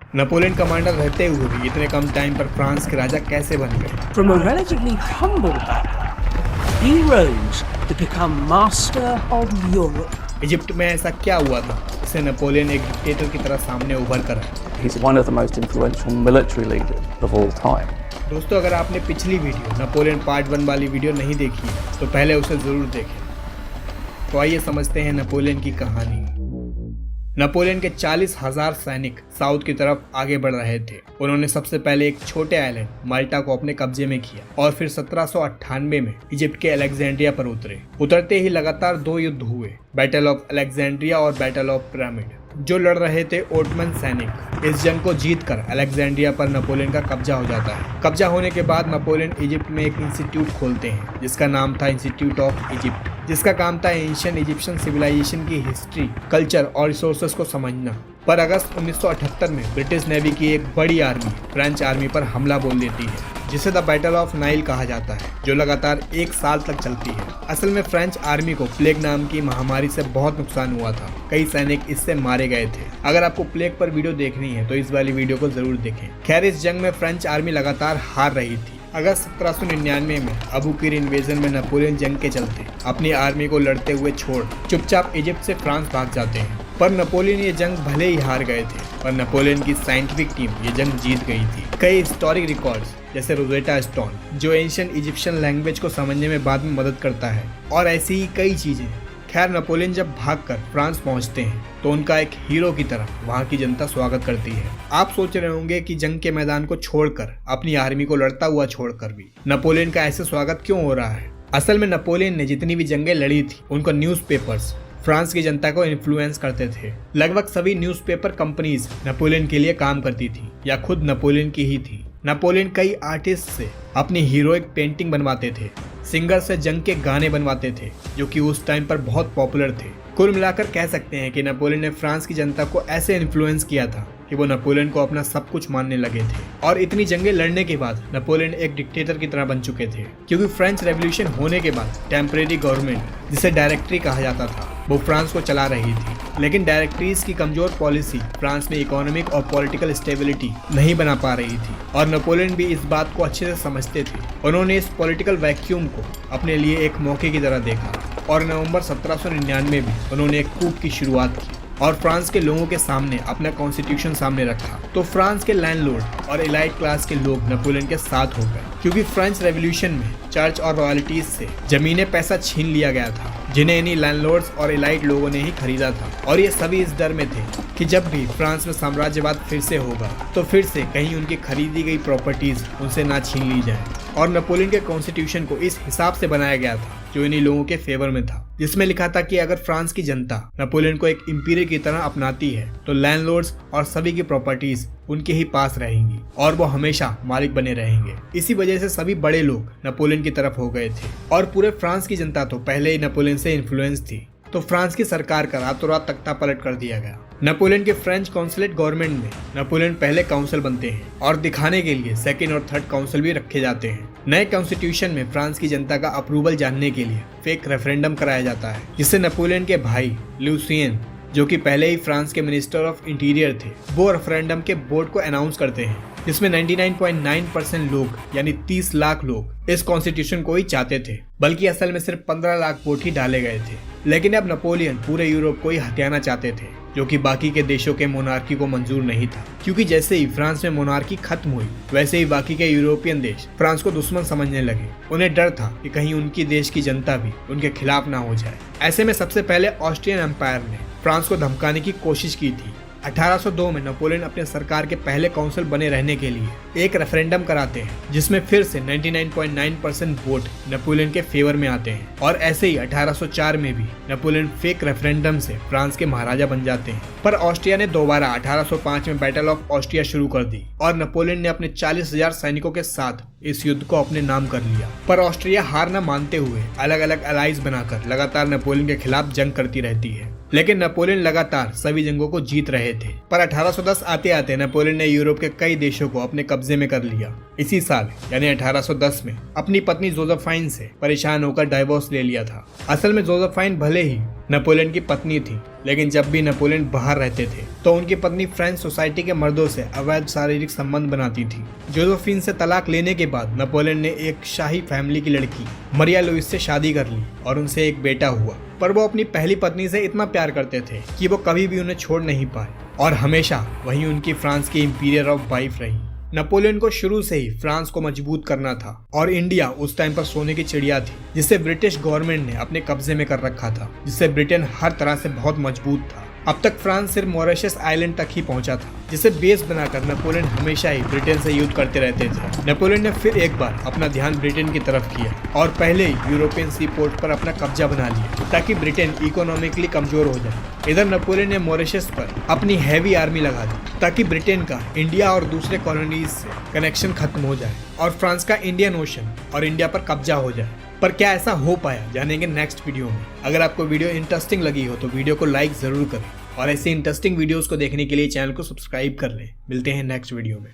Napoleon commander रहते हुए भी इतने कम टाइम पर फ्रांस के राजा कैसे बन गए? From a relatively humble background, he rose to become master of Europe. Egypt में ऐसा क्या हुआ था जिससे नेपोलियन एक डिक्टेटर की तरह सामने उभर कर आए? He's one of the most influential military leaders of all time. दोस्तों, अगर आपने पिछली वीडियो नेपोलियन पार्ट 1 वाली वीडियो नहीं देखी है तो पहले उसे ज़रूर देखें। तो आइए समझते हैं नेपोलियन की कहानी। नेपोलियन के 40,000 सैनिक साउथ की तरफ आगे बढ़ रहे थे। उन्होंने सबसे पहले एक छोटे आइलैंड माल्टा को अपने कब्जे में किया और फिर 1798 में इजिप्ट के अलेक्जेंड्रिया पर उतरे। उतरते ही लगातार 2 युद्ध हुए, बैटल ऑफ अलेक्जेंड्रिया और बैटल ऑफ पिरामिड। जो लड़ रहे थे ओटमन सैनिक। इस जंग को जीतकर अलेक्जेंड्रिया पर नेपोलियन का कब्जा हो जाता है। कब्जा होने के बाद नेपोलियन इजिप्ट में एक इंस्टीट्यूट खोलते हैं जिसका नाम था इंस्टीट्यूट ऑफ इजिप्ट, जिसका काम था एंशिएंट इजिप्शियन सिविलाइजेशन की हिस्ट्री, कल्चर और रिसोर्सेज को समझना। पर अगस्त 1978 में ब्रिटिश नेवी की एक बड़ी आर्मी फ्रेंच आर्मी पर हमला बोल देती है, जिसे द बैटल ऑफ नाइल कहा जाता है, जो लगातार 1 साल तक चलती है। असल में फ्रेंच आर्मी को प्लेग नाम की महामारी से बहुत नुकसान हुआ था। कई सैनिक इससे मारे गए थे। अगर आपको प्लेग पर वीडियो देखनी है तो इस वाली वीडियो को जरूर देखें। खैर, इस जंग में फ्रेंच आर्मी लगातार हार रही थी। अगस्त 1799 में अबू किर इन्वेजन में नेपोलियन जंग के चलते अपनी आर्मी को लड़ते हुए छोड़ चुपचाप इजिप्ट से फ्रांस भाग जाते हैं। पर नेपोलियन ये जंग भले ही हार गए थे, पर नेपोलियन की साइंटिफिक टीम ये जंग जीत गई थी। कई हिस्टोरिक रिकॉर्ड्स जैसे रोजेटा स्टोन, जो एंशिएंट इजिप्शियन लैंग्वेज को समझने में बाद में मदद करता है, और ऐसी ही कई चीजें। खैर, नेपोलियन जब भागकर फ्रांस पहुंचते हैं तो उनका एक हीरो की तरह वहां की जनता स्वागत करती है। आप सोच रहे होंगे कि जंग के मैदान को छोड़कर, अपनी आर्मी को लड़ता हुआ छोड़कर भी नेपोलियन का ऐसे स्वागत क्यों हो रहा है? असल में नेपोलियन ने जितनी भी जंगें लड़ी थी, उनको न्यूज़पेपर्स फ्रांस की जनता को इन्फ्लुएंस करते थे। लगभग सभी न्यूज़पेपर कंपनीज नेपोलियन के लिए काम करती थी या खुद नेपोलियन की ही थी। नेपोलियन कई आर्टिस्ट से अपनी हीरोइक पेंटिंग बनवाते थे, सिंगर से जंग के गाने बनवाते थे, जो कि उस टाइम पर बहुत पॉपुलर थे। कुल मिलाकर कह सकते हैं कि नेपोलियन ने फ्रांस की जनता को ऐसे इन्फ्लुएंस किया था कि वो नेपोलियन को अपना सब कुछ मानने लगे थे। और इतनी जंगें लड़ने के बाद नेपोलियन एक डिक्टेटर की तरह बन चुके थे, क्योंकि फ्रेंच रेवोल्यूशन होने के बाद टेम्परेरी गवर्नमेंट, जिसे डायरेक्टरी कहा जाता था, वो फ्रांस को चला रही थी। लेकिन डायरेक्टरीज की कमजोर पॉलिसी फ्रांस में इकोनॉमिक और पॉलिटिकल स्टेबिलिटी नहीं बना पा रही थी, और नेपोलियन भी इस बात को अच्छे से समझते थे। उन्होंने इस पॉलिटिकल वैक्यूम को अपने लिए एक मौके की तरह देखा और नवंबर 1799 में उन्होंने एक कूप की शुरुआत की और फ्रांस के लोगों के सामने अपना कॉन्स्टिट्यूशन सामने रखा। तो फ्रांस के लैंडलॉर्ड और एलाइट क्लास के लोग नेपोलियन के साथ हो गए, क्योंकि फ्रेंच रेवोल्यूशन में चर्च और रॉयल्टीज से जमीनें पैसा छीन लिया गया था, जिन्हें इन्हीं लैंडलॉर्ड्स और एलाइट लोगों ने ही खरीदा था। और ये सभी इस डर में थे कि जब भी फ्रांस में साम्राज्यवाद फिर से होगा तो फिर से कहीं उनकी खरीदी गई प्रॉपर्टीज उनसे ना छीन ली जाए। और नेपोलियन के कॉन्स्टिट्यूशन को इस हिसाब से बनाया गया था जो इन्हीं लोगों के फेवर में था, जिसमें लिखा था कि अगर फ्रांस की जनता नेपोलियन को एक इंपीरियर की तरह अपनाती है तो लैंडलॉर्ड्स और सभी की प्रॉपर्टीज उनके ही पास रहेंगी और वो हमेशा मालिक बने रहेंगे। इसी वजह से सभी बड़े लोग नेपोलियन की तरफ हो गए थे और पूरे फ्रांस की जनता तो पहले ही नेपोलियन से इन्फ्लुएंस थी। तो फ्रांस की सरकार का रातों रात तख्ता पलट कर दिया गया। नेपोलियन के फ्रेंच काउंसिलेट गवर्नमेंट में नेपोलियन पहले काउंसिल बनते हैं और दिखाने के लिए सेकंड और थर्ड काउंसिल भी रखे जाते हैं। नए कॉन्स्टिट्यूशन में फ्रांस की जनता का अप्रूवल जानने के लिए फेक रेफरेंडम कराया जाता है, जिससे नेपोलियन के भाई लुसियन, जो कि पहले ही फ्रांस के मिनिस्टर ऑफ इंटीरियर थे, वो रेफरेंडम के बोर्ड को अनाउंस करते हैं, जिसमें 99.9% लोग यानी 30 लाख लोग इस कॉन्स्टिट्यूशन को ही चाहते थे, बल्कि असल में सिर्फ 15 लाख वोट ही डाले गए थे। लेकिन अब नेपोलियन पूरे यूरोप को ही हथियाना चाहते थे, जो कि बाकी के देशों के मोनार्की को मंजूर नहीं था, क्योंकि जैसे ही फ्रांस में मोनार्की खत्म हुई वैसे ही बाकी के यूरोपियन देश फ्रांस को दुश्मन समझने लगे। उन्हें डर था कि कहीं उनकी देश की जनता भी उनके खिलाफ ना हो जाए। ऐसे में सबसे पहले ऑस्ट्रियन एम्पायर ने फ्रांस को धमकाने की कोशिश की थी। 1802 में नेपोलियन अपने सरकार के पहले काउंसिल बने रहने के लिए एक रेफरेंडम कराते हैं, जिसमें फिर से 99.9% वोट नेपोलियन के फेवर में आते हैं। और ऐसे ही 1804 में भी नेपोलियन फेक रेफरेंडम से फ्रांस के महाराजा बन जाते हैं। पर ऑस्ट्रिया ने दोबारा 1805 में बैटल ऑफ ऑस्ट्रिया शुरू कर दी और नेपोलियन ने अपने 40,000 सैनिकों के साथ इस युद्ध को अपने नाम कर लिया। पर ऑस्ट्रिया हार न मानते हुए अलग अलग अलाइज बनाकर लगातार नेपोलियन के खिलाफ जंग करती रहती है। लेकिन नेपोलियन लगातार सभी जंगों को जीत रहे थे। पर 1810 आते आते नेपोलियन ने यूरोप के कई देशों को अपने कब्जे में कर लिया। इसी साल यानी 1810 में अपनी पत्नी जोसेफाइन से परेशान होकर डाइवोर्स ले लिया था। असल में जोसेफाइन भले ही नेपोलियन की पत्नी थी, लेकिन जब भी नेपोलियन बाहर रहते थे तो उनकी पत्नी फ्रेंच सोसाइटी के मर्दों से अवैध शारीरिक संबंध बनाती थी। जोसेफिन से तलाक लेने के बाद नेपोलियन ने एक शाही फैमिली की लड़की मरिया लुइस से शादी कर ली और उनसे एक बेटा हुआ। पर वो अपनी पहली पत्नी से इतना प्यार करते थे कि वो कभी भी उन्हें छोड़ नहीं पाए और हमेशा वही उनकी फ्रांस की इंपीरियर ऑफ वाइफ रही। नेपोलियन को शुरू से ही फ्रांस को मजबूत करना था और इंडिया उस टाइम पर सोने की चिड़िया थी जिसे ब्रिटिश गवर्नमेंट ने अपने कब्जे में कर रखा था, जिससे ब्रिटेन हर तरह से बहुत मजबूत था। अब तक फ्रांस सिर्फ मॉरिशस आइलैंड तक ही पहुंचा था, जिसे बेस बनाकर नेपोलियन हमेशा ही ब्रिटेन से युद्ध करते रहते थे। नेपोलियन ने फिर एक बार अपना ध्यान ब्रिटेन की तरफ किया और पहले ही यूरोपियन सी पोर्ट पर अपना कब्जा बना लिया ताकि ब्रिटेन इकोनॉमिकली कमजोर हो जाए। इधर नेपोलियन ने मॉरिशस पर अपनी हैवी आर्मी लगा दी ताकि ब्रिटेन का इंडिया और दूसरे कॉलोनीज से कनेक्शन खत्म हो जाए और फ्रांस का इंडियन ओशन और इंडिया पर कब्जा हो जाए। पर क्या ऐसा हो पाया, जानेंगे नेक्स्ट वीडियो में। अगर आपको वीडियो इंटरेस्टिंग लगी हो तो वीडियो को लाइक जरूर करें और ऐसे इंटरेस्टिंग वीडियोस को देखने के लिए चैनल को सब्सक्राइब कर लें। मिलते हैं नेक्स्ट वीडियो में।